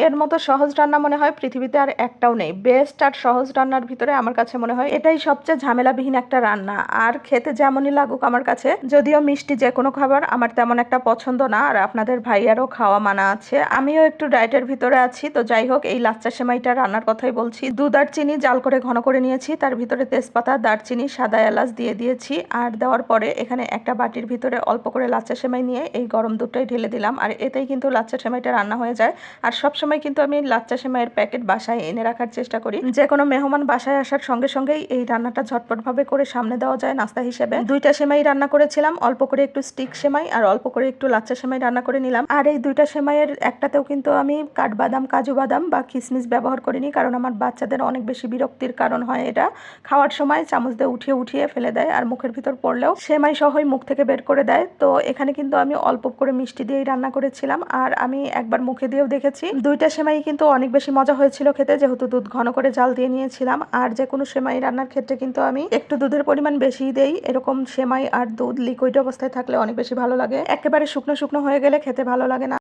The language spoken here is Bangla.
এর মতো সহজ রান্না মনে হয় পৃথিবীতে আর একটাও নেই। বেস্ট আর সহজ রান্নার ভিতরে আমার কাছে মনে হয় এটাই সবচেয়ে ঝামেলাবিহীন একটা রান্না। আর খেতে যেমনই লাগুক আমার কাছে, যদিও মিষ্টি যে কোনো খাবার আমার তেমন একটা পছন্দ না, আর আপনাদের ভাইয়ারও খাওয়া মানা আছে, আমিও একটু ডায়েটের ভিতরে আছি। তো যাই হোক, এই লাচ্চা সেমাইটা রান্নার কথাই বলছি। দুধ আর চিনি জাল করে ঘন করে নিয়েছি, তার ভিতরে তেজপাতা, দারচিনি, সাদা এলাচ দিয়ে দিয়েছি। আর দেওয়ার পরে এখানে একটা বাটির ভিতরে অল্প করে লাচ্চা সেমাই নিয়ে এই গরম দুধটাই ঢেলে দিলাম। আর এতেই কিন্তু লাচ্চা সেমাইটা রান্না হয়ে যায়। আর সবসময় কিন্তু আমি লাচ্চা সেমাইয়ের প্যাকেট বাসায় এনে রাখার চেষ্টা করি, যে কোনো মেহমান বাসায় আসার সঙ্গে সঙ্গেই এই রান্নাটা ঝটপট ভাবে করে সামনে দেওয়া যায় নাস্তা হিসেবে। দুইটা সেমাই রান্না করেছিলাম, অল্প করে একটু স্টিক সেমাই আর অল্প করে একটু লাচ্চা সেমাই রান্না করে নিলাম। আর এই দুইটা সেমাইয়ের একটাতেও কিন্তু আমি কাঠবাদাম, কাজু বাদাম বা কিশমিশ ব্যবহার করিনি, কারণ আমার বাচ্চাদের অনেক বেশি বিরক্তির কারণ হয় এটা। খাওয়ার সময় চামচ দিয়ে উঠিয়ে উঠিয়ে ফেলে দেয়, আর মুখের ভিতর পড়লেও সেমাই সহই মুখ থেকে বের করে দেয়। তো এখানে কিন্তু আমি অল্প করে মিষ্টি দিয়েই রান্না করেছিলাম। আর আমি একবার মুখে দিয়েও দেখেছি, দুইটা সেমাই কিন্তু অনেক বেশি মজা হয়েছিল খেতে, যেহেতু দুধ ঘন করে জাল দিয়ে নিয়েছিলাম। আর যে কোনো সেমাই রান্নার ক্ষেত্রে কিন্তু আমি একটু দুধের পরিমাণ বেশি দেই। এরকম সেমাই আর দুধ লিকুইড অবস্থায় থাকলে অনেক বেশি ভালো লাগে, একেবারে শুকনো শুকনো হয়ে গেলে খেতে ভালো লাগে না।